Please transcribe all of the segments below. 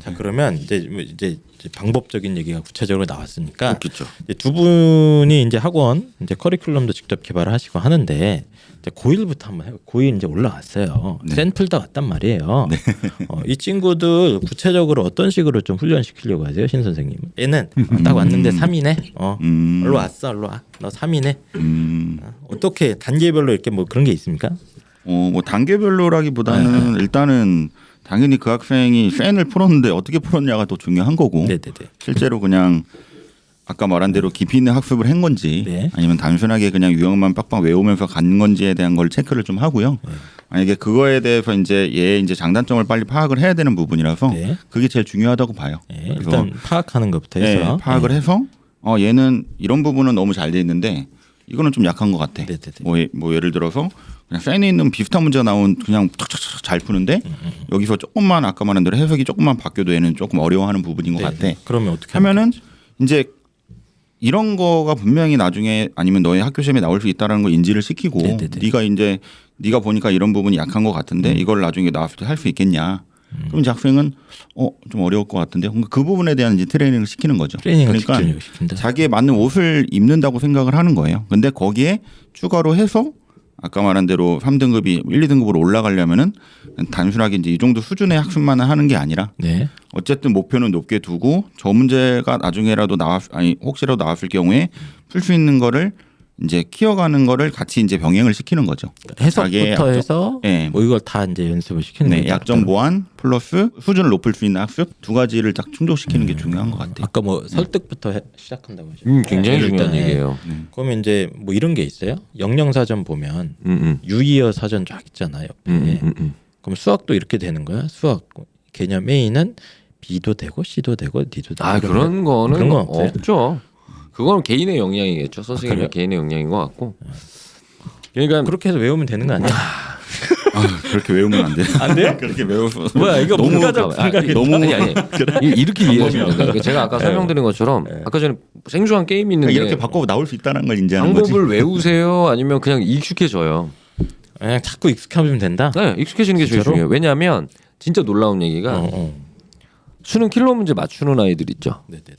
자 그러면 이제 방법적인 얘기가 구체적으로 나왔으니까 그렇죠. 이제 두 분이 이제 학원 이제 커리큘럼도 직접 개발하시고 하는데 이제 고1부터 한번 해요. 고1 이제 올라왔어요. 네. 샘플 다 왔단 말이에요. 이 친구들 구체적으로 어떤 식으로 좀 훈련시키려고 하세요, 신 선생님? 얘는 딱 왔는데 3이네. 일로 왔어, 일로 와. 너 3이네. 어떻게 단계별로 이렇게 뭐 그런 게 있습니까? 뭐 단계별로라기보다는 일단은 당연히 그 학생이 팬을 풀었는데 어떻게 풀었냐가 더 중요한 거고 네네네. 실제로 그냥 아까 말한 대로 깊이 있는 학습을 한 건지 네. 아니면 단순하게 그냥 유형만 빡빡 외우면서 간 건지에 대한 걸 체크를 좀 하고요. 만약에 그거에 대해서 이제 얘의 이제 장단점을 빨리 파악을 해야 되는 부분이라서 네. 그게 제일 중요하다고 봐요. 네, 일단 파악하는 것부터 네, 해서 파악을 해서 얘는 이런 부분은 너무 잘 돼 있는데 이거는 좀 약한 것 같아. 네네네. 뭐 예를 들어서 그냥 팬에 있는 비슷한 문제가 나온 그냥 착착착 잘 푸는데 여기서 조금만 아까 말한 대로 해석이 조금만 바뀌어도 얘는 조금 어려워하는 부분인 것 같아. 그러면 어떻게 하면은 이제 이런 거가 분명히 나중에 아니면 너의 학교 시험에 나올 수 있다는 걸 인지를 시키고 네가 보니까 이런 부분이 약한 것 같은데 이걸 나중에 나왔을 때 할 수 있겠냐. 그럼 이제 학생은 좀 어려울 것 같은데 그 부분에 대한 이제 트레이닝을 시키는 거죠. 그러니까 시킨다. 자기에 맞는 옷을 입는다고 생각을 하는 거예요. 근데 거기에 추가로 해서 아까 말한 대로 3등급이 1, 2등급으로 올라가려면은 단순하게 이제 이 정도 수준의 학습만 하는 게 아니라 네. 어쨌든 목표는 높게 두고 저 문제가 나중에라도 혹시라도 나왔을 경우에 풀 수 있는 거를 이제 키워가는 거를 같이 이제 병행을 시키는 거죠. 해석부터 해서 네. 뭐 이걸 다 이제 연습을 시키는 네, 거죠. 약점 보완 플러스 수준을 높일 수 있는 학습 두 가지를 딱 충족시키는 게 중요한 것 같아요. 아까 뭐 설득부터 시작한다고 하죠. 굉장히 중요한 얘기예요. 그러면 이제 뭐 이런 게 있어요. 영영사전 보면 유의어 사전 쫙 있잖아요. 옆에. 그럼 수학도 이렇게 되는 거야. 수학 개념 A는 B도 되고 C도 되고 D도 되고. 그런 거는 그런 건 없어요? 없죠. 그건 개인의 역량이겠죠. 선생님의 개인의 역량인 것 같고. 그러니까 그렇게 해서 외우면 되는 거 아니야? 그렇게 외우면 안 돼요. 안 돼요? 그렇게 외워서 뭐야 이거 너무 문과적 생각이 너무 아니 이렇게 이해하시면 돼요. 그러니까 제가 아까 설명드린 것처럼 아까 전에 생소한 게임이 있는데 이렇게 바꿔 나올 수 있다는 걸 인지하는 방법을 거지. 외우세요? 아니면 그냥 익숙해져요? 그냥 자꾸 익숙하면 된다. 네, 익숙해지는 게 제일 진짜로? 중요해요. 왜냐하면 진짜 놀라운 얘기가 수능 킬러 문제 맞추는 아이들 있죠. 네네네.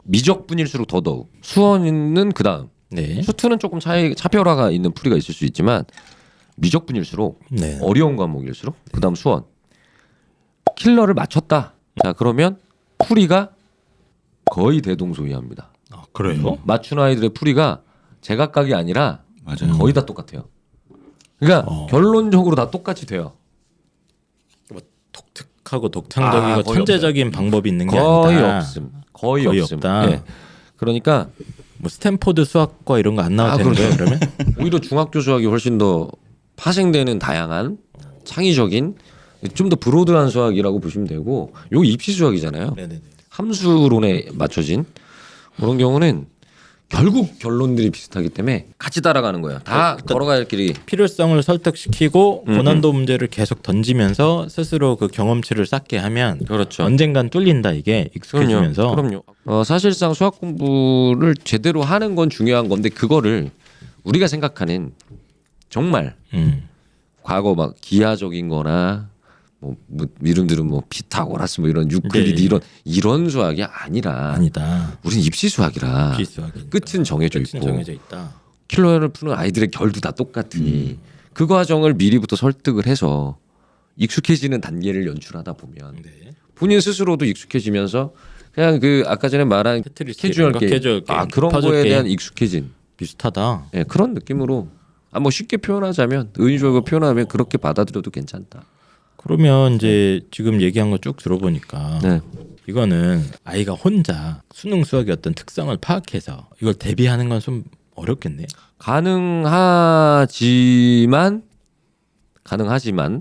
미적분일수록 더더욱 수원은 그 다음. 네. 수투는 조금 차별화가 있는 풀이가 있을 수 있지만 미적분일수록 네. 어려운 과목일수록 그 다음 수원 킬러를 맞췄다. 자 그러면 풀이가 거의 대동소이합니다. 아, 그래요? 맞춘 아이들의 풀이가 제각각이 아니라 맞아요. 거의 다 똑같아요. 그러니까 결론적으로 다 똑같이 돼요. 뭐 독특하고 독창적이고 거의 천재적인 방법이 있는 게 거의 아니다. 없음. 거의 없음. 없다. 예. 그러니까 뭐 스탠포드 수학과 이런 거 안 나와도 되는 거예요, 그러면? 오히려 중학교 수학이 훨씬 더 파생되는 다양한 창의적인 좀 더 브로드한 수학이라고 보시면 되고 요 입시 수학이잖아요. 네네네. 함수론에 맞춰진 그런 경우는 결국 결론들이 비슷하기 때문에 같이 따라가는 거예요. 다 걸어갈 길이. 필요성을 설득시키고 고난도 문제를 계속 던지면서 스스로 그 경험치를 쌓게 하면 그렇죠. 언젠간 뚫린다 이게 익숙해지면서. 그럼요. 사실상 수학 공부를 제대로 하는 건 중요한 건데 그거를 우리가 생각하는 정말 과거 막 기하적인거나 뭐 이름들은 뭐 피타고라스 뭐 이런 유클리드 네. 이런 수학이 아니라 아니다. 우리는 입시 수학이라 입시 수학이니까. 끝은 정해져 끝은 있고 정해져 있다. 킬러를 푸는 아이들의 결도 다 똑같으니 그 과정을 미리부터 설득을 해서 익숙해지는 단계를 연출하다 보면 네. 본인 스스로도 익숙해지면서 그냥 그 아까 전에 말한 테트리스 캐주얼 이런 거, 게임, 캐주얼 게임, 그런 퍼즐 거에 게임. 대한 익숙해진 비슷하다. 그런 느낌으로 뭐 쉽게 표현하자면 의인적으로 표현하면 그렇게 받아들여도 괜찮다. 그러면 이제 지금 얘기한 거 쭉 들어보니까 네. 이거는 아이가 혼자 수능 수학의 어떤 특성을 파악해서 이걸 대비하는 건 좀 어렵겠네. 가능하지만 가능하지만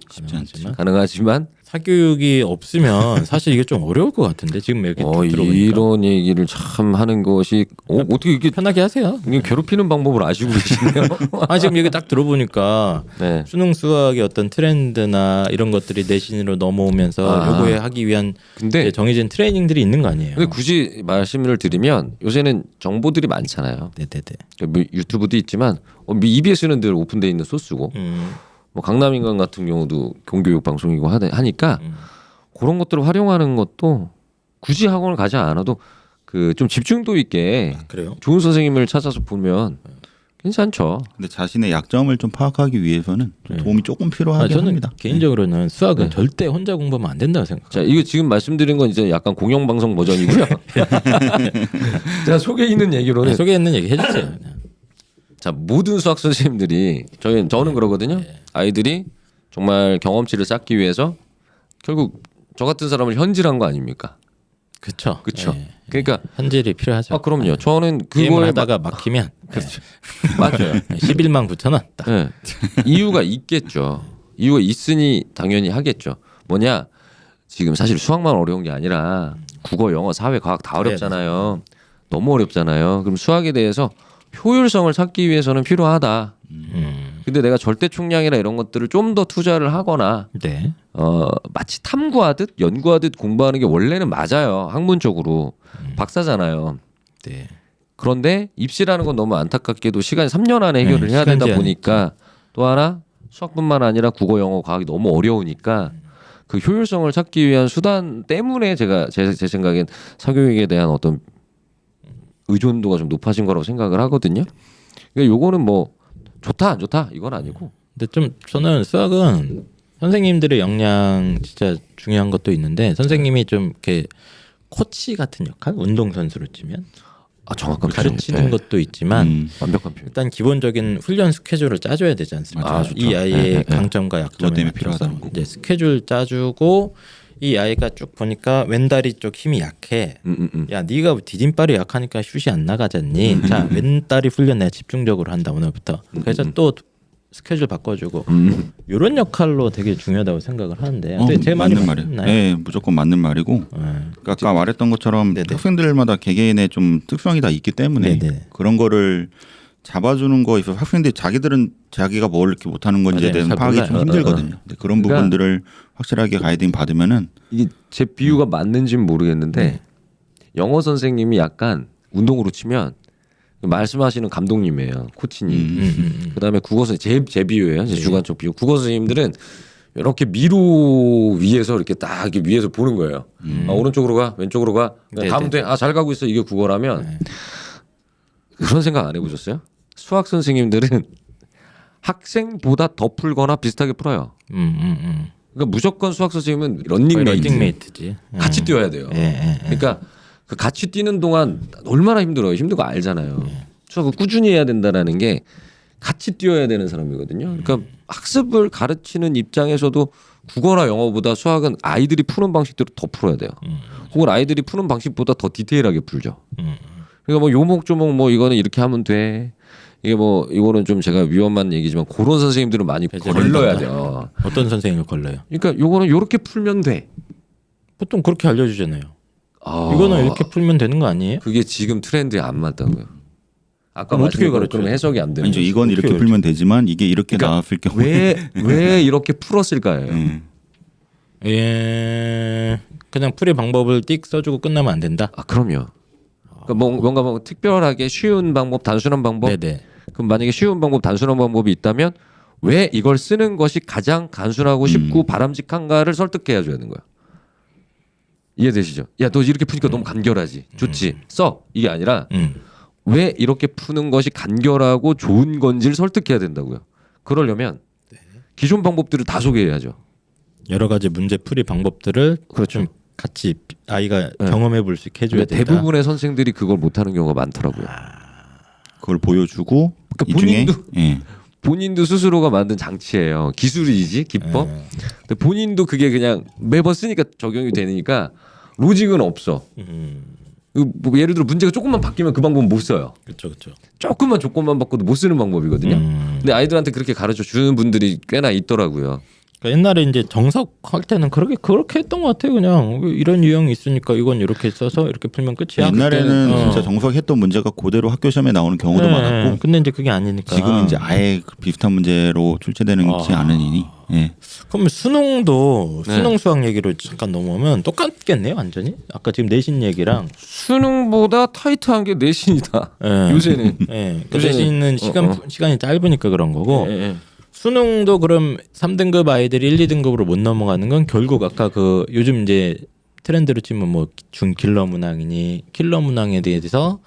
사교육이 없으면 사실 이게 좀 어려울 것 같은데 지금 이렇게 쭉 들어보니까 이런 얘기를 참 하는 것이 어떻게 이게 편하게 하세요. 이게 괴롭히는 방법을 아시고 계시네요. 아 지금 얘기 딱 들어보니까 네. 수능 수학의 어떤 트렌드나 이런 것들이 내신으로 넘어오면서 요거에 하기 위한 근데 정해진 트레이닝들이 있는 거 아니에요? 근데 굳이 말씀을 드리면 요새는 정보들이 많잖아요. 네네네. 뭐 유튜브도 있지만 EBS는 늘 오픈돼 있는 소스고 뭐 강남인간 같은 경우도 공교육 방송이고 하니까 그런 것들을 활용하는 것도 굳이 학원을 가지 않아도 그 좀 집중도 있게 그래요? 좋은 선생님을 찾아서 보면 괜찮죠. 근데 자신의 약점을 좀 파악하기 위해서는 좀 도움이 조금 필요하긴 저는 합니다. 개인적으로는 수학은 절대 혼자 공부하면 안 된다고 생각해요. 자, 이거 지금 말씀드린 건 이제 약간 공영방송 버전이고요. 제가 속에 있는 얘기로는 소개 있는 얘기 해주세요. 그냥. 자, 모든 수학 선생님들이 저는 그러거든요. 아이들이 정말 경험치를 쌓기 위해서 결국 저 같은 사람을 현질한 거 아닙니까? 그렇죠. 그렇죠. 예. 그러니까 현질이 필요하죠. 그럼요. 저는 게임을 그거에 하다가 막히면 그렇죠. 맞아요. 11만 9천 원. 딱. 네. 이유가 있겠죠. 이유가 있으니 당연히 하겠죠. 뭐냐? 지금 사실 수학만 어려운 게 아니라 국어, 영어, 사회, 과학 다 어렵잖아요. 너무 어렵잖아요. 그럼 수학에 대해서 효율성을 찾기 위해서는 필요하다. 근데 내가 절대 총량이나 이런 것들을 좀 더 투자를 하거나 네. 마치 탐구하듯 연구하듯 공부하는 게 원래는 맞아요. 학문적으로 박사잖아요. 네. 그런데 입시라는 건 너무 안타깝게도 시간이 3년 안에 해결을 해야 되다 보니까 또 하나 수학뿐만 아니라 국어, 영어, 과학이 너무 어려우니까 그 효율성을 찾기 위한 수단 때문에 제가 제 생각엔 사교육에 대한 어떤 의존도가 좀 높아진 거라고 생각을 하거든요. 그러니까 요거는 뭐 좋다 안 좋다 이건 아니고. 근데 좀 저는 수학은 선생님들의 역량 진짜 중요한 것도 있는데 선생님이 좀 이렇게 코치 같은 역할, 운동 선수로 치면 정확한 가르치는 표현. 것도 있지만 완벽한 표현. 일단 기본적인 훈련 스케줄을 짜줘야 되지 않습니까? 맞아요. 이 아이의 강점과 그것 약점을 때문에 맞춰서 필요하다는 거고. 이제 스케줄 짜주고 이 아이가 쭉 보니까 왼다리 쪽 힘이 약해. 야, 네가 디딤발이 약하니까 슛이 안 나가잖니. 자, 왼다리 훈련 내가 집중적으로 한다 오늘부터. 그래서 또 스케줄 바꿔주고 이런 역할로 되게 중요하다고 생각을 하는데 제 말이 맞는 말이에요. 맞나요? 네, 무조건 맞는 말이고. 그러니까 아까 말했던 것처럼 네네. 학생들마다 개개인의 좀 특성이 다 있기 때문에 네네. 그런 거를 잡아주는 거에 있어서 학생들이 자기들은 자기가 뭘 이렇게 못하는 건지에 맞아요. 대해서 잘 파악이 좀 몰라요. 힘들거든요. 근데 그런 그러니까 부분들을 확실하게 가이딩 받으면은 이게 제 비유가 맞는지는 모르겠는데 영어 선생님이 약간 운동으로 치면 말씀하시는 감독님이에요, 코치님. 그다음에 국어 선생님 제 비유예요, 제 주관적 비유. 국어 선생님들은 이렇게 미로 위에서 이렇게 딱 이렇게 위에서 보는 거예요. 오른쪽으로 가, 왼쪽으로 가. 가면 돼. 잘 가고 있어. 이게 국어라면 그런 생각 안 해보셨어요? 수학 선생님들은 학생보다 더 풀거나 비슷하게 풀어요. 그러니까 무조건 수학 선생님은 런닝메이트지. 같이 뛰어야 돼요. 그러니까 그 같이 뛰는 동안 얼마나 힘들어요. 힘든 거 알잖아요. 수학을 꾸준히 해야 된다라는 게 같이 뛰어야 되는 사람이거든요. 그러니까 학습을 가르치는 입장에서도 국어나 영어보다 수학은 아이들이 푸는 방식대로 더 풀어야 돼요. 혹은 아이들이 푸는 방식보다 더 디테일하게 풀죠. 그러니까 뭐 요목조목 뭐 이거는 이렇게 하면 돼. 이게 뭐 이거는 좀 제가 위험한 얘기지만 그런 선생님들은 많이 걸러야 돼요. 어떤 선생님을 걸러요? 그러니까 요거는 요렇게 풀면 돼. 보통 그렇게 알려주잖아요. 이거는 이렇게 풀면 되는 거 아니에요? 그게 지금 트렌드에 안 맞다고요. 아까 그럼 어떻게 말씀드린 가르쳐요? 그럼 해석이 안 되는 이제 거죠. 이건 이렇게 풀면 되지만 이게 이렇게 그러니까 나왔을 경우에 왜 이렇게 풀었을까요? 예, 그냥 풀이 방법을 띡 써주고 끝나면 안 된다. 그럼요. 그러니까 뭔가 뭐 특별하게 쉬운 방법, 단순한 방법. 네네. 그럼 만약에 쉬운 방법, 단순한 방법이 있다면 왜 이걸 쓰는 것이 가장 단순하고 쉽고 바람직한가를 설득해야 줘야 되는 거야. 이해되시죠? 야, 너 이렇게 푸니까 너무 간결하지. 좋지. 써. 이게 아니라 왜 이렇게 푸는 것이 간결하고 좋은 건지를 설득해야 된다고요. 그러려면 기존 방법들을 다 소개해야죠. 여러 가지 문제 풀이 방법들을 그렇죠. 좀 같이 아이가 경험해 볼 수 있게 해줘야 된다. 대부분의 선생들이 그걸 못하는 경우가 많더라고요. 그걸 보여주고 그러니까 이 중에 본인도 스스로가 만든 장치예요. 기술이지 기법. 근데 본인도 그게 그냥 매번 쓰니까 적용이 되니까 로직은 없어. 뭐 예를 들어 문제가 조금만 바뀌면 그 방법은 못 써요. 그렇죠, 그렇죠. 조금만 조건만 바꿔도 못 쓰는 방법이거든요. 근데 아이들한테 그렇게 가르쳐 주는 분들이 꽤나 있더라고요. 그러니까 옛날에 이제 정석 할 때는 그렇게 했던 것 같아요. 그냥 이런 유형이 있으니까 이건 이렇게 써서 이렇게 풀면 끝이야. 옛날에는 그때는, 진짜 정석했던 문제가 그대로 학교 시험에 나오는 경우도 많았고 근데 이제 그게 아니니까. 지금은 이제 아예 비슷한 문제로 출제되는지 않으니. 그럼 수능도 네. 수능 수학 얘기로 잠깐 넘어오면 똑같겠네요, 완전히. 아까 지금 내신 얘기랑 수능보다 타이트한 게 내신이다. 예. 요새는. 예. 그 내신은 시간이 짧으니까 그런 거고. 수능도 그럼 3등급 아이들이 1, 2등급으로 못 넘어가는 건 결국 아까 그 요즘 이제 트렌드로 치면 뭐 준킬러 문항이니 킬러 문항에 대해서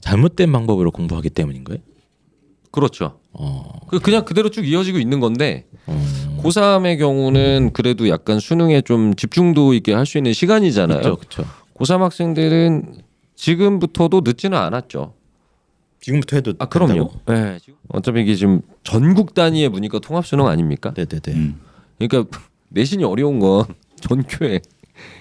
잘못된 방법으로 공부하기 때문인 거예요? 그렇죠. 그냥 그대로 쭉 이어지고 있는 건데 고3의 경우는 그래도 약간 수능에 좀 집중도 있게 할 수 있는 시간이잖아요. 그렇죠. 고3 학생들은 지금부터도 늦지는 않았죠. 지금부터 해도 그럼요. 네, 어차피 이게 지금 전국 단위의 문이과 통합 수능 아닙니까? 네네네. 그러니까 내신이 어려운 건 전교에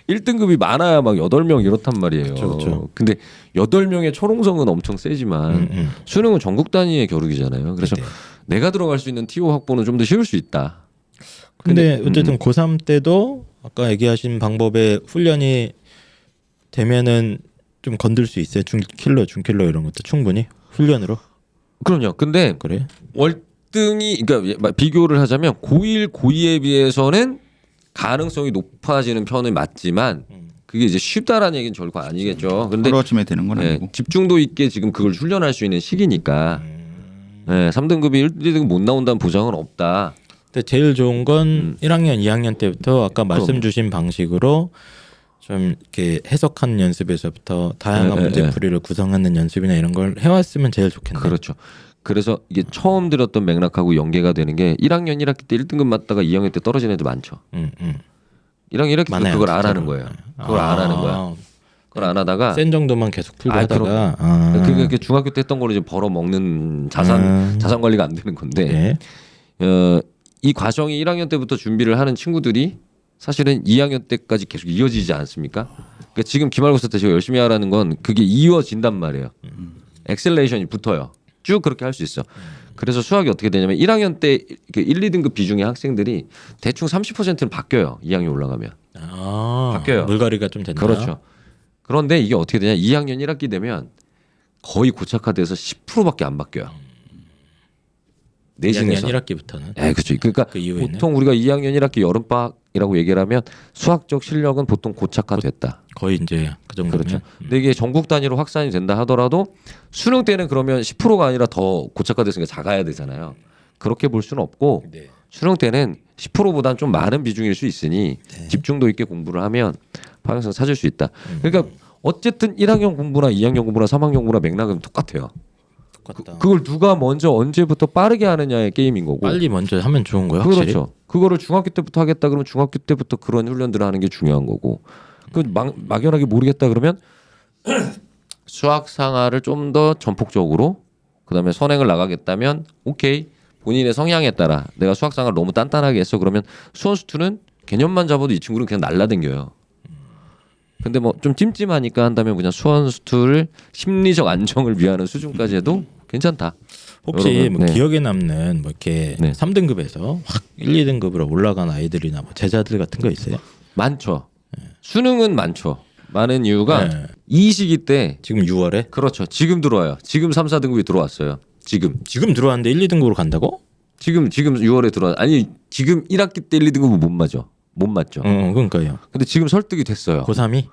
1등급이 많아야 막 8명 이렇단 말이에요. 그렇죠. 근데 8명의 초롱성은 엄청 세지만 수능은 전국 단위의 겨루기잖아요. 그래서 네네. 내가 들어갈 수 있는 TO 확보는 좀 더 쉬울 수 있다. 근데 어쨌든 고3 때도 아까 얘기하신 방법에 훈련이 되면은 좀 건들 수 있어요. 중킬러 이런 것도 충분히 훈련으로. 그럼요. 근데 그래? 월등히 그러니까 비교를 하자면 고1, 고2에 비해서는 가능성이 높아지는 편은 맞지만 그게 이제 쉽다라는 얘기는 결코 아니겠죠. 근데 하루아침에 되는 건 아니고. 집중도 있게 지금 그걸 훈련할 수 있는 시기니까 3등급이 1, 2등급 못 나온다는 보장은 없다. 근데 제일 좋은 건 1학년, 2학년 때부터 아까 말씀 주신 방식으로 좀 이렇게 해석하는 연습에서부터 다양한 문제풀이를 구성하는 연습이나 이런 걸 해왔으면 제일 좋겠네요. 그렇죠. 그래서 이게 처음 들었던 맥락하고 연계가 되는 게 1학년 1학기 때 1등급 맞다가 2학년 때 떨어진 애들 많죠. 1학년 1학기 때 많아요, 그걸 안 진짜로. 하는 거예요. 그걸 안 하는 거야. 그걸 안 하다가 센 정도만 계속 풀고 하다가 그러니까 중학교 때 했던 거를 이제 벌어 먹는 자산 관리가 안 되는 건데 네. 이 과정이 1학년 때부터 준비를 하는 친구들이 사실은 2학년 때까지 계속 이어지지 않습니까? 그러니까 지금 기말고사 때 제가 열심히 하라는 건 그게 이어진단 말이에요. 엑셀레이션이 붙어요. 쭉 그렇게 할 수 있어. 그래서 수학이 어떻게 되냐면 1학년 때 1, 2등급 비중의 학생들이 대충 30%는 바뀌어요. 2학년 올라가면. 바뀌어요. 물갈이가 좀 된다. 그렇죠. 그런데 이게 어떻게 되냐? 2학년 1학기 되면 거의 고착화돼서 10%밖에 안 바뀌어요. 2학년 내신에서. 1학기부터는. 네, 그렇죠. 그러니까 그 이후에는? 보통 우리가 2학년 1학기 여름방학이라고 얘기를 하면 수학적 실력은 보통 고착화됐다. 거의 이제 그 정도면. 그렇죠. 근데 이게 전국 단위로 확산이 된다 하더라도 수능 때는 그러면 10%가 아니라 더 고착화됐으니까 작아야 되잖아요. 그렇게 볼 수는 없고 네. 수능 때는 10%보다는 좀 많은 비중일 수 있으니 집중도 있게 공부를 하면 방향성 찾을 수 있다. 그러니까 어쨌든 1학년 공부나 2학년 공부나 3학년 공부나 맥락은 똑같아요. 똑같다. 그걸 누가 먼저 언제부터 빠르게 하느냐의 게임인 거고. 빨리 먼저 하면 좋은 거예요. 확실히. 그렇죠. 그거를 중학교 때부터 하겠다 그러면 중학교 때부터 그런 훈련들을 하는 게 중요한 거고. 그 막연하게 모르겠다 그러면 수학 상하를 좀 더 전폭적으로 그다음에 선행을 나가겠다면 오케이. 본인의 성향에 따라 내가 수학 상하를 너무 단단하게 했어 그러면 수원수투는 개념만 잡아도 이 친구는 그냥 날라댕겨요. 근데 뭐 좀 찜찜하니까 한다면 그냥 수원수투를 심리적 안정을 위하는 수준까지 해도 괜찮다. 혹시 여러분, 뭐 네. 기억에 남는 뭐 이렇게 네. 3등급에서 확 1, 2등급으로 올라간 아이들이나 뭐 제자들 같은 거 있어요? 많죠. 수능은 많죠. 많은 이유가 네. 이 시기 때 지금 6월에 그렇죠. 지금 들어와요. 지금 3, 4등급이 들어왔어요. 지금 들어왔는데 1, 2등급으로 간다고? 지금 6월에 들어와. 아니 지금 1학기 때 1, 2등급은 못 맞죠. 못 맞죠. 그러니까요. 근데 지금 설득이 됐어요. 고3이?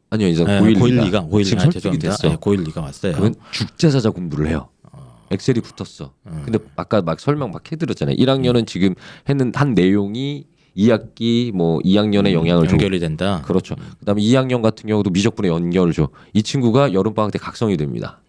아니요, 이제 네, 고1, 2가 지금 설득이 됐어. 네, 고1, 2가 왔어요. 그러면 죽자사자 공부를 해요. 엑셀이 붙었어. 근데 아까 막 설명 막 해드렸잖아요. 1학년은 지금 했는 한 내용이 2학기 뭐 2학년에 영향을 줘. 연결이 된다. 그렇죠. 그다음에 2학년 같은 경우도 미적분의 연결을 줘. 이 친구가 여름 방학 때 각성이 됩니다.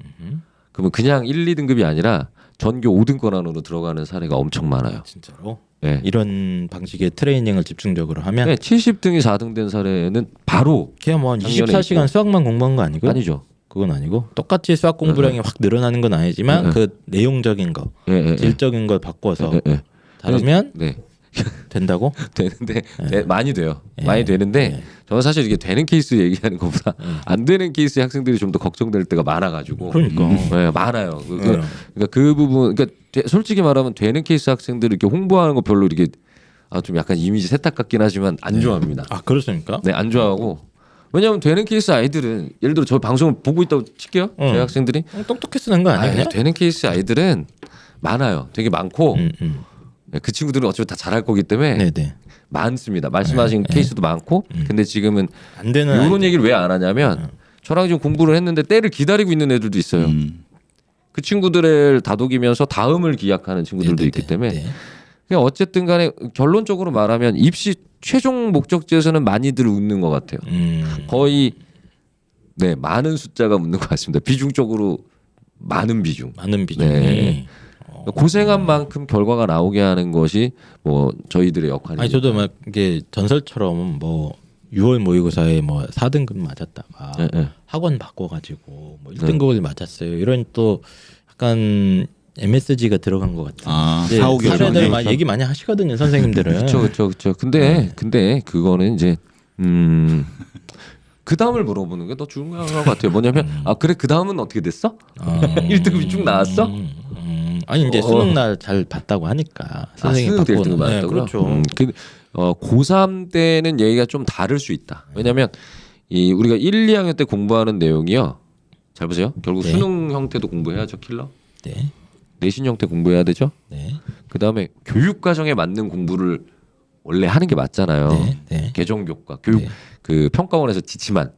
그러면 그냥 1, 2등급이 아니라 전교 5등권 안으로 들어가는 사례가 엄청 많아요. 진짜로? 네. 이런 방식의 트레이닝을 집중적으로 하면 네, 70등이 4등 된 사례는 바로 그냥 뭐 작년에 24시간 있고. 수학만 공부한 거 아니고? 아니죠. 그건 아니고 똑같이 수학 공부량이 확 늘어나는 건 아니지만 네. 그 내용적인 거, 예, 예, 예. 질적인 걸 바꿔서 예, 예. 다루면 네. 된다고? 되는데 많이 돼요. 예. 많이 되는데 예. 저는 사실 이게 되는 케이스 얘기하는 것보다 안 되는 케이스의 학생들이 좀 더 걱정될 때가 많아가지고. 그러니까. 네, 많아요. 그러니까 그 부분, 그러니까 솔직히 말하면 되는 케이스 학생들 이렇게 홍보하는 거 별로 이렇게 좀 약간 이미지 세탁 같긴 하지만 안 좋아합니다. 아 그렇습니까? 네, 안 좋아하고. 왜냐하면 되는 케이스 아이들은 예를 들어 저 방송을 보고 있다고 칠게요. 저희 학생들이 똑똑히 쓰는 거 아니에요? 되는 케이스 아이들은 많아요. 되게 많고 네, 그 친구들은 어차피 다 잘할 거기 때문에 네네. 많습니다. 말씀하신 케이스도 많고 근데 지금은 안 되는 이런 아이들. 얘기를 왜 안 하냐면 저랑 지금 공부를 했는데 때를 기다리고 있는 애들도 있어요. 그 친구들을 다독이면서 다음을 기약하는 친구들도 있기 때문에 그냥 어쨌든 간에 결론적으로 말하면 입시 최종 목적지에서는 많이들 웃는 것 같아요. 거의 네 많은 숫자가 웃는 것 같습니다. 비중적으로 많은 비중. 많은 비중이. 네. 고생한 만큼 결과가 나오게 하는 것이 뭐 저희들의 역할입니다. 아니 저도 막 이게 전설처럼 뭐 6월 모의고사에 뭐 4등급 맞았다가 네. 학원 바꿔가지고 뭐 1등급을 맞았어요. 이런 또 약간 MSG가 들어간 것 같은. 아, 이제 사후기 사례들 어려운데. 많이 얘기 많이 하시거든요, 선생님들은. 그렇죠. 근데 그거는 이제 그 다음을 물어보는 게 더 중요한 것 같아요. 뭐냐면 아 그래 그 다음은 어떻게 됐어? 1등급이 쭉 나왔어? 아니 이제 수능 날 잘 봤다고 하니까 선생님 수능 때 1등급 네, 맞았다고요? 그렇죠. 고3 때는 얘기가 좀 다를 수 있다. 왜냐하면 이 우리가 1, 2학년 때 공부하는 내용이요. 잘 보세요. 결국 네. 수능 형태도 공부해야죠, 킬러. 네, 내신 형태 공부해야 되죠. 네, 그 다음에 교육 과정에 맞는 공부를 원래 하는 게 맞잖아요. 네. 개정 교과, 교육 네. 그 평가원에서 지침한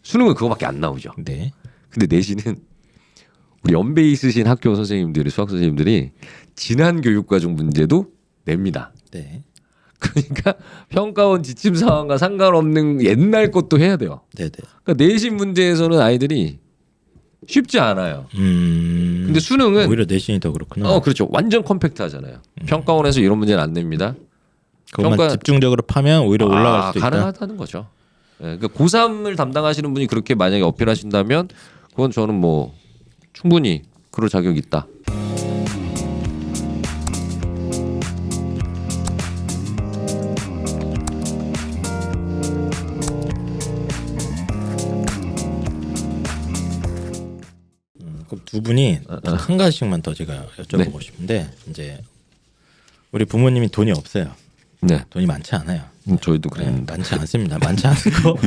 수능은 그거밖에 안 나오죠. 네. 근데 내신은 우리 연배 있으신 학교 선생님들이 수학 선생님들이 지난 교육 과정 문제도 냅니다. 네. 그러니까 평가원 지침 사항과 상관없는 옛날 것도 해야 돼요. 네. 그러니까 내신 문제에서는 아이들이 쉽지 않아요. 근데 수능은 오히려 내신이 더 그렇구나. 그렇죠. 완전 컴팩트하잖아요. 평가원에서 이런 문제는 안 냅니다. 그것만 집중적으로 파면 오히려 올라갈 수도 있다. 가능하다는 거죠. 예, 그러니까 고3을 담당하시는 분이 그렇게 만약에 어필하신다면 그건 저는 뭐 충분히 그럴 자격이 있다. 그럼 두 분이 한 가지씩만 더 제가 여쭤보고 싶은데 이제 우리 부모님이 돈이 없어요. 네, 돈이 많지 않아요. 저희도 네, 그랬는데. 많지 않습니다. 많지 않고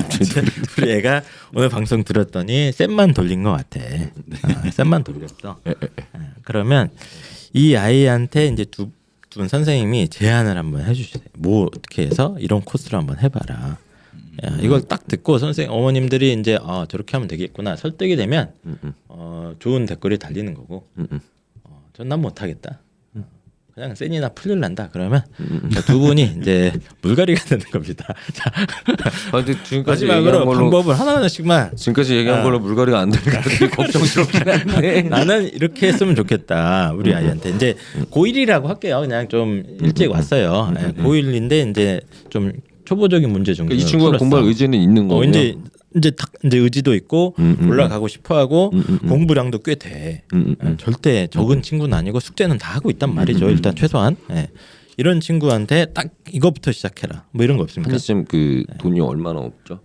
우리 애가 오늘 방송 들었더니 쌤만 돌린 것 같아. 쌤만 돌렸어. 그러면 이 아이한테 이제 두 분 선생님이 제안을 한번 해주세요. 뭐 어떻게 해서 이런 코스를 한번 해봐라. 야, 이걸 딱 듣고 선생님 어머님들이 이제 저렇게 하면 되겠구나 설득이 되면 좋은 댓글이 달리는 거고 전 난 못하겠다. 그냥 센이나 풀릴란다. 그러면 두 분이 이제 물갈이가 되는 겁니다. 자, 근데 지금까지 얘기한 마지막으로 걸로 방법을 하나하나씩만 지금까지 얘기한 걸로 물갈이가 안 될 것 같은데 걱정스럽긴 한데. 나는 이렇게 했으면 좋겠다. 우리 아이한테 이제 고1이라고 할게요. 그냥 좀 일찍 왔어요. 고1인데 이제 좀 초보적인 문제 정도. 이 친구가 공부할 의지는 있는 거고. 이제 의지도 있고 올라가고 싶어하고 공부량도 꽤 돼. 절대 적은 친구는 아니고 숙제는 다 하고 있단 말이죠. 일단 최소한 이런 친구한테 딱 이거부터 시작해라. 뭐 이런 거 없습니까? 한지쌤 그 돈이 얼마나 없죠?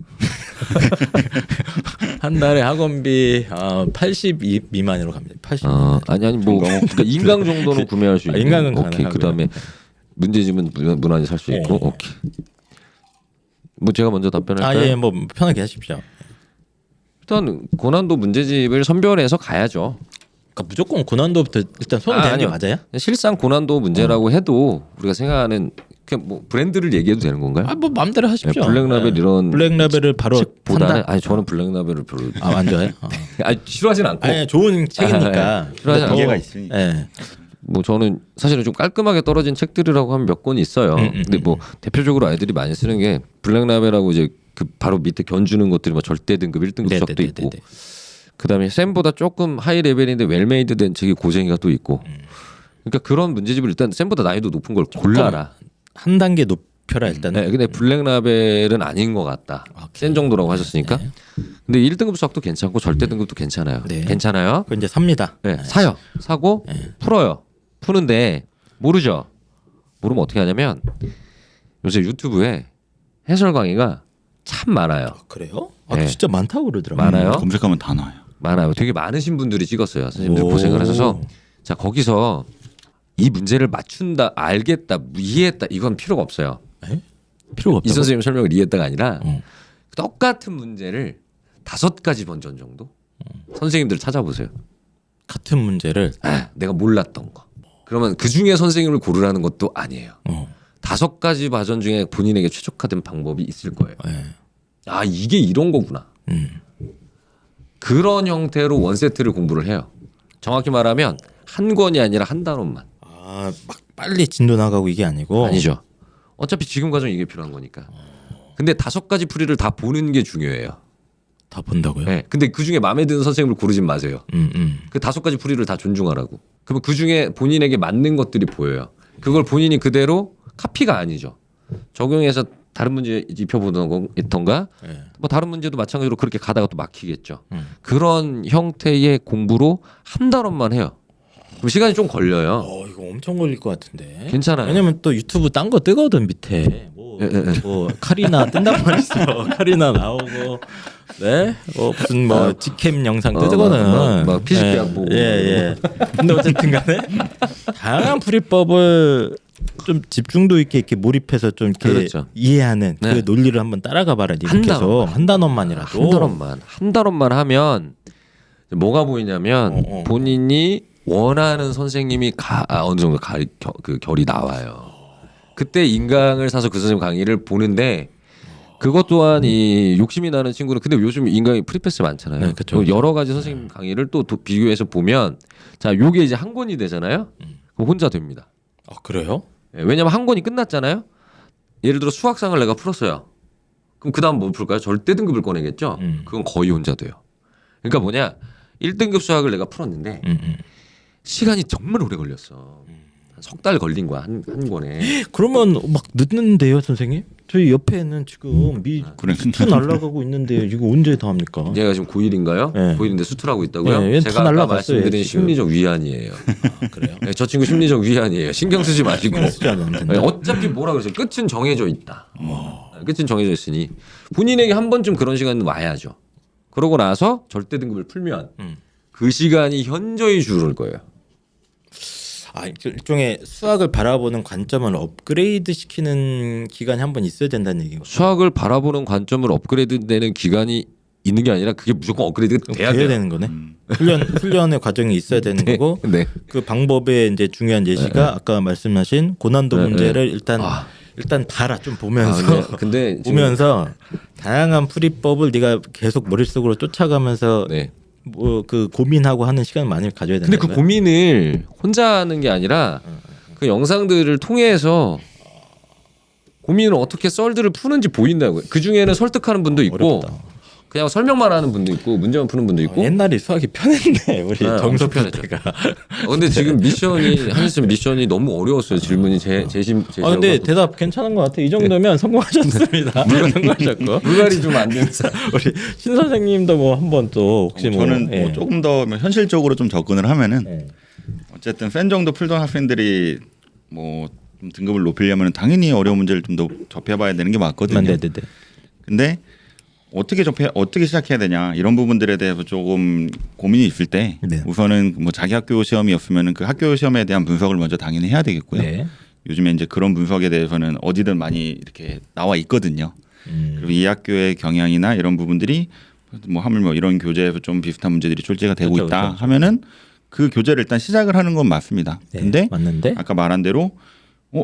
한 달에 학원비 80 미만으로 갑니다. 80. 아니 뭐 그러니까 인강 정도는 구매할 수 있는. 인강은 오케이. 가능하고요. 그다음에 문제집은 무난히 살 수 있고. 오케이. 뭐 제가 먼저 답변할까요? 예, 뭐 편하게 하십시오. 일단 고난도 문제집을 선별해서 가야죠. 그러니까 무조건 고난도부터 일단 손을 대는 게 아니요. 맞아요? 실상 고난도 문제라고 해도 우리가 생각하는 그냥 뭐 브랜드를 얘기해도 되는 건가요? 뭐 마음대로 하십시오. 블랙라벨 이런 블랙라벨을 바로 보다는 산다? 아니 저는 블랙라벨을 별로 안 좋아해요? 아니 싫어하진 않고 아니 좋은 책이니까. 싫어하지 않고 이해가 있으니까. 예. 뭐 저는 사실은 좀 깔끔하게 떨어진 책들이라고 하면 몇 권 있어요. 근데 뭐 대표적으로 아이들이 많이 쓰는 게 블랙라벨하고 이제 그 바로 밑에 견주는 것들이 뭐 절대 등급 1등급 수학도 있고 그다음에 쌤보다 조금 하이 레벨인데 웰메이드된 책이 고생이가 또 있고 그러니까 그런 문제집을 일단 쌤보다 난이도 높은 걸 골라라. 한 단계 높여라 일단은. 네, 근데 블랙라벨은 아닌 것 같다. 센 정도라고 하셨으니까. 근데 1등급 수학도 괜찮고 절대 등급도 괜찮아요. 네. 괜찮아요. 그 이제 삽니다. 네, 사요. 사고 풀어요. 푸는데 모르죠. 모르면 어떻게 하냐면 요새 유튜브에 해설 강의가 참 많아요. 그래요? 네. 진짜 많다고 그러더라고요. 많아요. 검색하면 다 나와요. 많아요. 되게 많으신 분들이 찍었어요. 선생님들 고생을 하셔서 자 거기서 이 문제를 맞춘다, 알겠다, 이해했다 이건 필요가 없어요. 에? 필요가 없다고? 이 선생님 설명을 이해했다가 아니라 똑같은 문제를 5가지 버전 정도 선생님들 찾아보세요. 같은 문제를 내가 몰랐던 거. 그러면 그 중에 선생님을 고르라는 것도 아니에요. 5가지 버전 중에 본인에게 최적화된 방법이 있을 거예요. 아 이게 이런 거구나. 그런 형태로 원세트를 공부를 해요. 정확히 말하면 한 권이 아니라 한 단원만. 아, 막 빨리 진도 나가고 이게 아니고. 아니죠. 어차피 지금 과정 이게 필요한 거니까. 근데 5가지 풀이를 다 보는 게 중요해요. 다 본다고요? 네. 근데 그 중에 마음에 드는 선생님을 고르진 마세요. 그 5가지 풀이를 다 존중하라고. 그러면 그 중에 본인에게 맞는 것들이 보여요. 그걸 본인이 그대로 카피가 아니죠. 적용해서 다른 문제 입혀보던가 네. 뭐 다른 문제도 마찬가지로 그렇게 가다가 또 막히겠죠. 그런 형태의 공부로 한 단원만 해요. 그럼 시간이 좀 걸려요. 이거 엄청 걸릴 것 같은데. 괜찮아요. 왜냐면 또 유튜브 딴 거 뜨거든 밑에. 뭐 카리나 뜬단 말이죠. 카리나 나오고, 네, 무슨 뭐 직캠 영상 뜨거든. 막 피지케 보고. 예. 근데 어쨌든간에 다양한 풀이법을 좀 집중도 있게 이렇게 몰입해서 좀 이렇게 그렇죠. 이해하는 네. 그 논리를 한번 따라가 봐라. 계속 한 단원만이라도. 한 단원만 하면 뭐가 보이냐면 본인이 원하는 선생님이 어느 정도 그 결이 나와요. 그때 인강을 사서 그 선생님 강의를 보는데 그것 또한 이 욕심이 나는 친구는 근데 요즘 인강이 프리패스 많잖아요. 네, 그쵸. 여러 가지 선생님 강의를 또 비교해서 보면 자 요게 이제 한 권이 되잖아요. 그럼 혼자 됩니다. 그래요? 네, 왜냐면 한 권이 끝났잖아요. 예를 들어 수학상을 내가 풀었어요. 그럼 그 다음 뭐 풀까요? 절대 등급을 꺼내겠죠. 그건 거의 혼자 돼요. 그러니까 뭐냐 1등급 수학을 내가 풀었는데 시간이 정말 오래 걸렸어. 한 석 달 걸린 거야 한 권에. 그러면 막 늦는데요, 선생님? 저희 옆에는 지금 수트 날아가고 있는데요. 이거 언제 다 합니까? 얘가 지금 고1인가요? 네. 고1인데 수트를 하고 있다고요? 네, 제가 아까 날라갔어요, 말씀드린 지금. 심리적 위안이에요. 그래요? 네, 저 친구 심리적 위안이에요. 신경 쓰지 마시고. 쓰지 않으면 된다. 네, 어차피 뭐라 그랬어요? 끝은 정해져 있다. 끝은 정해져 있으니 본인에게 한 번쯤 그런 시간은 와야죠. 그러고 나서 절대 등급을 풀면 그 시간이 현저히 줄을 거예요. 일종의 수학을 바라보는 관점을 업그레이드 시키는 기간이 한 번 있어야 된다는 얘기고. 수학을 바라보는 관점을 업그레이드되는 기간이 있는 게 아니라 그게 무조건 업그레이드가 돼야 돼요. 되는 거네. 훈련의 과정이 있어야 되는 거고. 네. 그 방법의 이제 중요한 예시가 아까 말씀하신 고난도 문제를 일단 봐라 좀 보면서 근데 보면서 다양한 풀이법을 네가 계속 머릿속으로 쫓아가면서 네. 뭐 그 고민하고 하는 시간을 많이 가져야 된다. 근데 그 고민을 혼자 하는 게 아니라 그 영상들을 통해서 고민을 어떻게 썰들을 푸는지 보인다고요. 그 중에는 설득하는 분도 있고 어렵다. 그냥 설명만 하는 분도 있고 문제만 푸는 분도 있고. 옛날에 수학이 편했네 우리 정석 편했죠. 때가. 근데 지금 한일쌤 미션이 너무 어려웠어요. 질문이 제시. 근데 대답 괜찮은 것 같아. 이 정도면 성공하셨습니다. 성공하셨고. 물갈이 좀 안 되는 우리 신 선생님도 뭐 한번 또 혹시 저는 뭐 조금 더 현실적으로 좀 접근을 하면은 어쨌든 팬 정도 풀던 학생들이 뭐 좀 등급을 높이려면 당연히 어려운 문제를 좀 더 접해봐야 되는 게 맞거든요. 네네네. 근데 어떻게 시작해야 되냐 이런 부분들에 대해서 조금 고민이 있을 때 네. 우선은 뭐 자기 학교 시험이었으면은 그 학교 시험에 대한 분석을 먼저 당연히 해야 되겠고요. 네. 요즘에 이제 그런 분석에 대해서는 어디든 많이 이렇게 나와 있거든요. 그리고 이 학교의 경향이나 이런 부분들이 뭐 하물며 이런 교재에서 좀 비슷한 문제들이 출제가 되고 그렇죠, 있다 그렇죠. 하면은 그 교재를 일단 시작을 하는 건 맞습니다. 네, 근데 맞는데 아까 말한 대로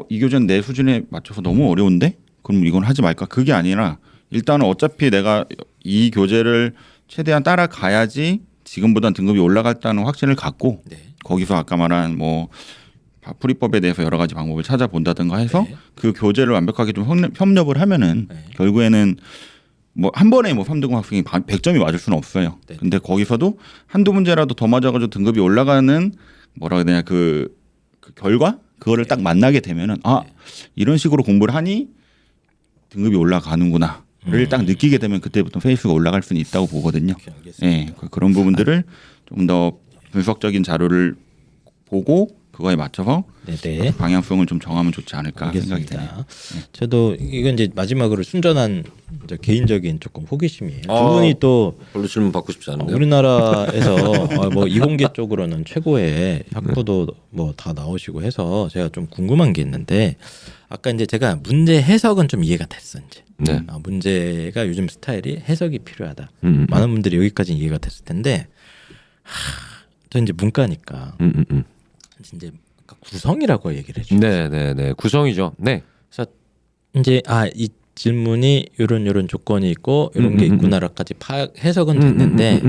이 교재는 내 수준에 맞춰서 너무 어려운데 그럼 이건 하지 말까? 그게 아니라 일단은 어차피 내가 이 교재를 최대한 따라가야지 지금보다는 등급이 올라갔다는 확신을 갖고 네. 거기서 아까 말한 뭐 풀이법에 대해서 여러 가지 방법을 찾아본다든가 해서 그 교재를 완벽하게 좀 협력을 하면은 결국에는 뭐 한 번에 뭐 3등급 학생이 100점이 맞을 수는 없어요. 네. 근데 거기서도 한두 문제라도 더 맞아가지고 등급이 올라가는 뭐라 해야 되냐 그 결과 그거를 딱 만나게 되면은 이런 식으로 공부를 하니 등급이 올라가는구나를 딱 느끼게 되면 그때부터 페이스가 올라갈 수는 있다고 보거든요. 예, 그런 부분들을 좀 더 분석적인 자료를 보고 그거에 맞춰서 네네. 방향성을 좀 정하면 좋지 않을까 생각이 드네요. 알겠습니다. 저도 이건 이제 마지막으로 순전한 이제 개인적인 조금 호기심이에요. 두 분이 또 별로 질문 받고 싶지 않은데요. 우리나라에서 뭐 이공계 쪽으로는 최고의 학부도 뭐 다 나오시고 해서 제가 좀 궁금한 게 있는데 아까 이제 제가 문제 해석은 좀 이해가 됐어 이제. 네. 문제가 요즘 스타일이 해석이 필요하다. 많은 분들이 여기까지 이해가 됐을 텐데 저 이제 문과니까 이제 아까 구성이라고 얘기를 해주죠. 네네네 구성이죠. 네. 그래서 이제 이 질문이 이런 조건이 있고 이런 게 있구나라까지 해석은 됐는데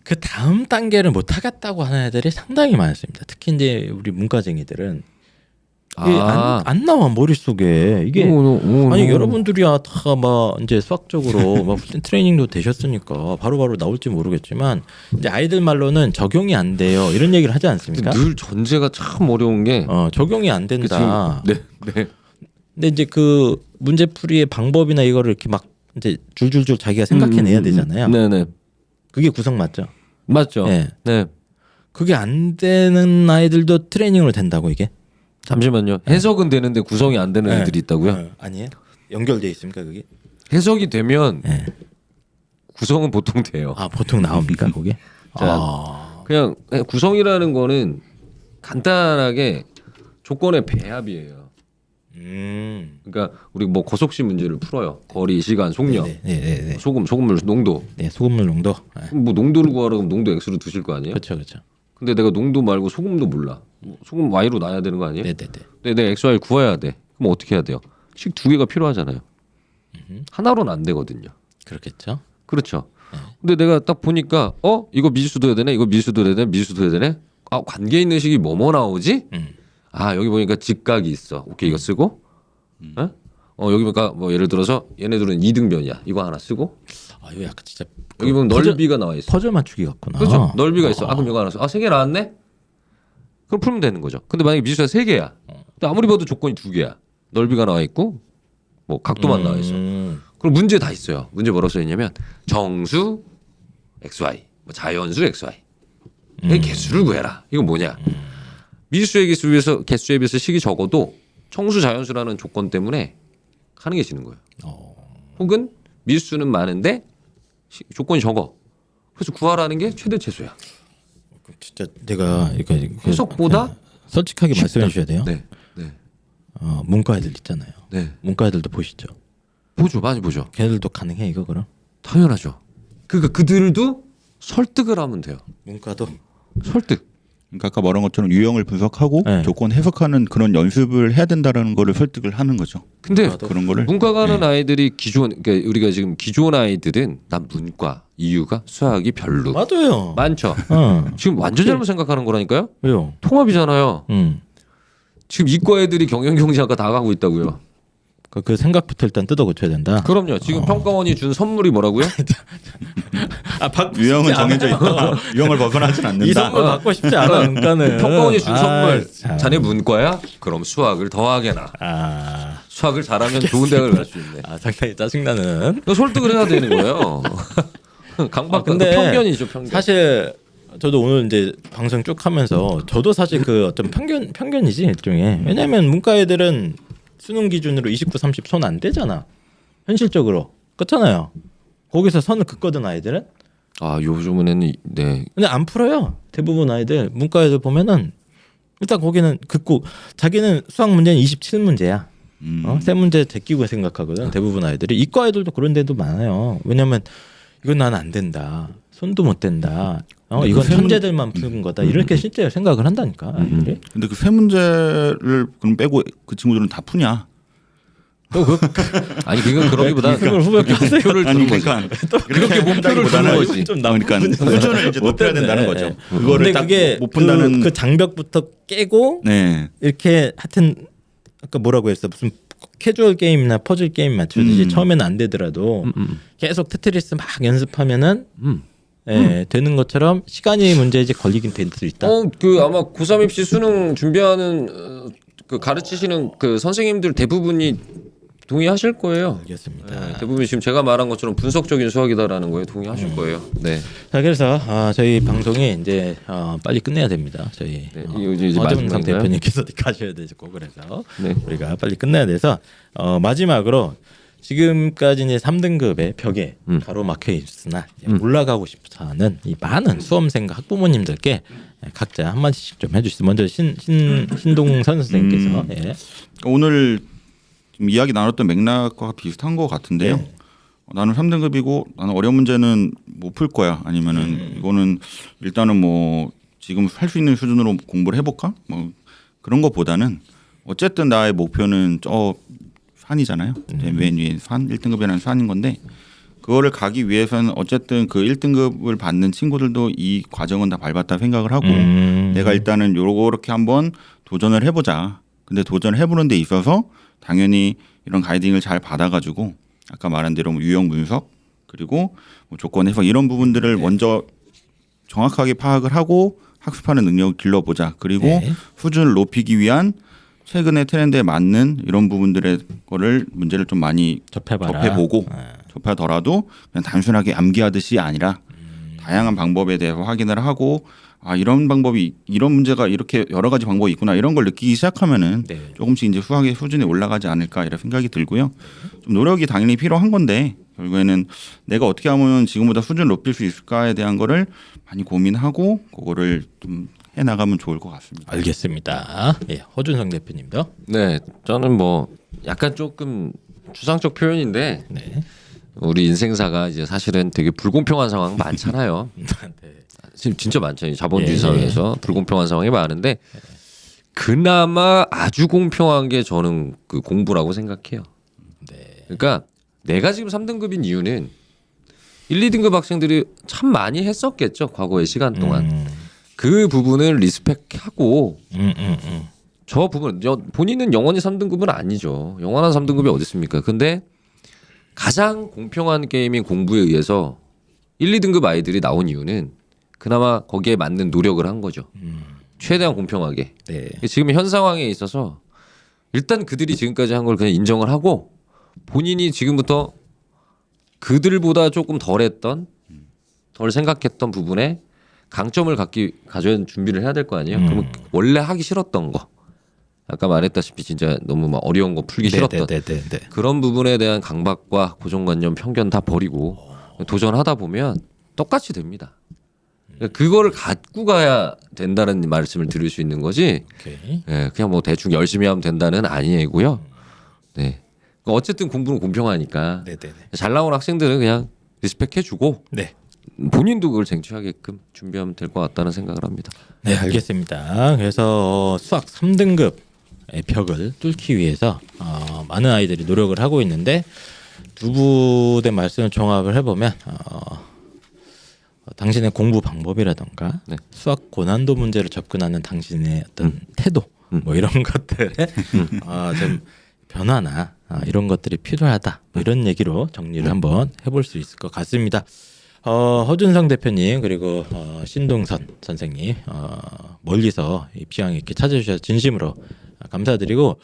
그 다음 단계를 못 하겠다고 하는 애들이 상당히 많습니다. 특히 이제 우리 문과생이들은 이게 안 나와 머릿속에 이게 아니 여러분들이야 다 막 이제 수학적으로 막 트레이닝도 되셨으니까 바로바로 나올지 모르겠지만 이제 아이들 말로는 적용이 안 돼요 이런 얘기를 하지 않습니까? 늘 전제가 참 어려운 게 적용이 안 된다. 네. 근데 이제 그 문제풀이의 방법이나 이거를 이렇게 막 이제 줄줄줄 자기가 생각해내야 되잖아요. 네네. 그게 구성 맞죠? 맞죠. 네. 네. 그게 안 되는 아이들도 트레이닝으로 된다고 이게? 잠시만요. 해석은 되는데 구성이 안 되는 네. 애들이 있다고요? 아니에요? 연결돼 있습니까 그게? 해석이 되면 네. 구성은 보통 돼요. 아 보통 나옵니까 그게? 자, 그냥 구성이라는 거는 간단하게 조건의 배합이에요. 그러니까 우리 뭐 거속시 문제를 풀어요. 거리, 시간, 속력, 네. 소금물 농도. 네, 소금물 농도. 그럼 뭐 농도를 구하라고 하면 농도 X로 두실 거 아니에요? 그렇죠. 근데 내가 농도 말고 소금도 몰라. 소금 Y로 놔야 되는 거 아니에요? 네네. 근데 내가 X, Y 구해야 돼. 그럼 어떻게 해야 돼요? 식 두 개가 필요하잖아요. 하나로는 안 되거든요. 그렇겠죠. 그렇죠. 근데 내가 딱 보니까 이거 미지수 둬야 되네, 이거 미지수 둬야 되네, 미지수 둬야 되네. 아 관계 있는 식이 뭐뭐 나오지? 아 여기 보니까 직각이 있어. 오케이 이거 쓰고. 여기 보니까 뭐 예를 들어서 얘네들은 이등변이야. 이거 하나 쓰고. 아 이거 약간 진짜 여기 보면 넓이가 나와 있어. 퍼즐 맞추기 같구나. 그렇죠. 넓이가 있어. 그럼 이거 하나 써. 세 개 나왔네. 그럼 풀면 되는 거죠. 근데 만약에 미지수가 세 개야. 근데 아무리 봐도 조건이 두 개야. 넓이가 나와 있고 뭐 각도만 나와 있어. 그럼 문제 다 있어요. 문제 뭐라고 써 있냐면 정수 xy, 뭐 자연수 xy. 이 개수를 구해라. 이거 뭐냐? 미지수의 개수에 비해서 식이 적어도 청수 자연수라는 조건 때문에 하는 게 지는 거예요. 혹은 미지수는 많은데 조건이 적어. 그래서 구하라는 게 최대 최소야. 진짜 내가 이거 해석보다 솔직하게 말씀해 주셔야 돼요. 네. 문과 애들 있잖아요. 네. 문과 애들도 보시죠. 보죠, 많이 보죠. 걔들도 가능해 이거 그럼? 당연하죠. 그러니까 그들도 설득을 하면 돼요. 문과도 설득. 그러니까 아까 말한 것처럼 유형을 분석하고 네. 조건 해석하는 그런 연습을 해야 된다라는 거를 설득을 하는 거죠. 근데 그런 거를 문과 가는 아이들이 그러니까 우리가 지금 기존 아이들은 난 문과 이유가 수학이 별로 맞아요. 많죠. 어. 지금 완전 잘못 생각하는 거라니까요. 왜요? 통합이잖아요. 지금 이과 애들이 경영경제학과 다 가고 있다고요. 그 생각부터 일단 뜯어 고쳐야 된다. 그럼요. 지금 평가원이 준 선물이 뭐라고요? 유형은 정해져 있다. 유형을 벗어나진 않는다. 이 선물 받고 싶지 않아 문과는. 평가원이 준 선물. 참. 자네 문과야? 그럼 수학을 더하게나. 수학을 잘하면 좋은 대학을 갈 수 있네. 상당히 짜증나는. 설득을 해야 되는 거예요. 강박관 근데 편견이죠, 편견. 사실 저도 오늘 이제 방송 쭉 하면서 저도 사실 그 어떤 편견이지 일종의. 왜냐면 문과 애들은 수능 기준으로 29, 30 손 안 되잖아. 현실적으로. 그렇잖아요. 거기서 선을 긋거든 아이들은. 요즘에는 네. 근데 안 풀어요. 대부분 아이들 문과 애들 보면은 일단 거기는 긋고 자기는 수학 문제는 27문제야. 세 문제 제끼고 생각하거든. 대부분 아이들이. 이과 애들도 그런 데도 많아요. 왜냐면 이건 나는 안 된다. 손도 못 댄다. 이건 천재들만 푸는 거다. 이렇게 실제 생각을 한다니까. 아이들이. 근데 그 세 문제를 그럼 빼고 그 친구들은 다 푸냐? 아니 그건 그러기보다 후배표 목표를 아니 두는 거지. 그러니까 그렇게 목표를 두는 거지. 좀 그러니까 수준을 이제 높여야 된다는 거죠. 그거를 근데 딱 그게 못 푼다는 그 장벽부터 깨고 네. 이렇게 하여튼 아까 뭐라고 했어 무슨 캐주얼 게임이나 퍼즐 게임 맞추듯이 처음에는 안 되더라도 계속 테트리스 막 연습하면은 되는 것처럼 시간이 문제이지 걸리긴 될 수 있다. 그 아마 고3 입시 수능 준비하는 그 가르치시는 그 선생님들 대부분이 동의하실 거예요. 알겠습니다. 대부분 지금 제가 말한 것처럼 분석적인 수학이다라는 거에 동의하실 거예요. 네. 자 그래서 저희 방송이 이제 빨리 끝내야 됩니다. 저희 이제 어정상 마지막인가요? 대표님께서 가셔야 되고 그래서 네. 우리가 빨리 끝내야 돼서 마지막으로 지금까지 이제 3등급의 벽에 가로막혀 있으나 이제 올라가고 싶어하는 이 많은 수험생과 학부모님들께 각자 한 마디씩 좀 해주시죠. 먼저 신동 선생님께서 오늘 지금 이야기 나눴던 맥락과 비슷한 것 같은데요. 나는 3등급이고 나는 어려운 문제는 못 풀 거야. 아니면은 이거는 일단은 뭐 지금 할 수 있는 수준으로 공부를 해볼까? 뭐 그런 것보다는 어쨌든 나의 목표는 저 산이잖아요. 맨 위에 산 1등급이라는 산인 건데 그거를 가기 위해서는 어쨌든 그 1등급을 받는 친구들도 이 과정은 다 밟았다 생각을 하고 내가 일단은 요렇게 한번 도전을 해보자. 근데 도전을 해보는 데 있어서 당연히 이런 가이딩을 잘 받아가지고 아까 말한 대로 뭐 유형 분석 그리고 뭐 조건 해석 이런 부분들을 먼저 정확하게 파악을 하고 학습하는 능력을 길러보자. 그리고 수준을 높이기 위한 최근의 트렌드에 맞는 이런 부분들의 거를 문제를 좀 많이 접해보고 접하더라도 그냥 단순하게 암기하듯이 아니라 다양한 방법에 대해서 확인을 하고 이런 방법이 이런 문제가 이렇게 여러 가지 방법이 있구나 이런 걸 느끼기 시작하면은 조금씩 이제 수학의 수준이 올라가지 않을까 이런 생각이 들고요. 좀 노력이 당연히 필요한 건데 결국에는 내가 어떻게 하면 지금보다 수준을 높일 수 있을까에 대한 거를 많이 고민하고 그거를 좀 해나가면 좋을 것 같습니다. 알겠습니다. 예, 허준성 대표님도. 네, 저는 뭐 약간 조금 추상적 표현인데 우리 인생사가 이제 사실은 되게 불공평한 상황 많잖아요. 진짜 많잖아요. 자본주의 사회에서 불공평한 상황이 많은데 그나마 아주 공평한 게 저는 그 공부라고 생각해요. 그러니까 내가 지금 3등급인 이유는 1, 2등급 학생들이 참 많이 했었겠죠. 과거의 시간 동안. 그 부분을 리스펙하고 저 부분 본인은 영원히 3등급은 아니죠. 영원한 3등급이 어디 있습니까? 근데 가장 공평한 게임인 공부에 의해서 1, 2등급 아이들이 나온 이유는 그나마 거기에 맞는 노력을 한 거죠. 최대한 공평하게. 지금 현 상황에 있어서 일단 그들이 지금까지 한 걸 그냥 인정을 하고 본인이 지금부터 그들보다 조금 덜했던 덜 생각했던 부분에 강점을 가져야 준비를 해야 될 거 아니에요. 그러면 원래 하기 싫었던 거 아까 말했다시피 진짜 너무 막 어려운 거 풀기 싫었던 그런 부분에 대한 강박과 고정관념 편견 다 버리고 도전하다 보면 똑같이 됩니다. 그거를 갖고 가야 된다는 말씀을 드릴 수 있는 거지. 네, 그냥 뭐 대충 열심히 하면 된다는 아니고요. 네. 어쨌든 공부는 공평하니까 잘 나온 학생들은 그냥 리스펙해주고 본인도 그걸 쟁취하게끔 준비하면 될 것 같다는 생각을 합니다. 네, 알겠습니다. 그래서 수학 3등급의 벽을 뚫기 위해서 많은 아이들이 노력을 하고 있는데 두 분의 말씀을 종합을 해보면 당신의 공부 방법이라던가 수학 고난도 문제를 접근하는 당신의 어떤 태도 뭐 이런 것들에 좀 변화나 이런 것들이 필요하다 뭐 이런 얘기로 정리를 한번 해볼 수 있을 것 같습니다. 허준성 대표님 그리고 신동선 선생님 멀리서 입시왕 이렇게 찾아주셔서 진심으로 감사드리고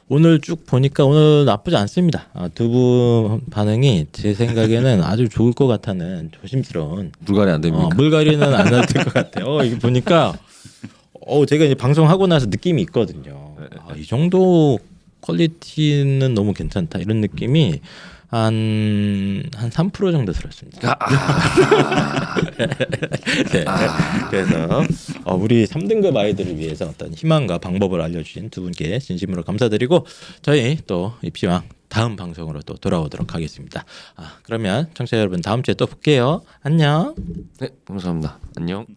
오늘 쭉 보니까 오늘 나쁘지 않습니다. 두 분 반응이 제 생각에는 아주 좋을 것 같다는 조심스러운 물갈이 안 됩니까? 물갈이는 안 해도 될 것 같아요. 이게 보니까 제가 이제 방송하고 나서 느낌이 있거든요. 이 정도 퀄리티는 너무 괜찮다 이런 느낌이 한 3% 정도 들었습니다. 그래서 우리 3등급 아이들을 위해서 어떤 희망과 방법을 알려주신 두 분께 진심으로 감사드리고 저희 또 입시왕 다음 방송으로 또 돌아오도록 하겠습니다. 그러면 청취자 여러분 다음 주에 또 볼게요. 안녕. 네, 감사합니다. 안녕.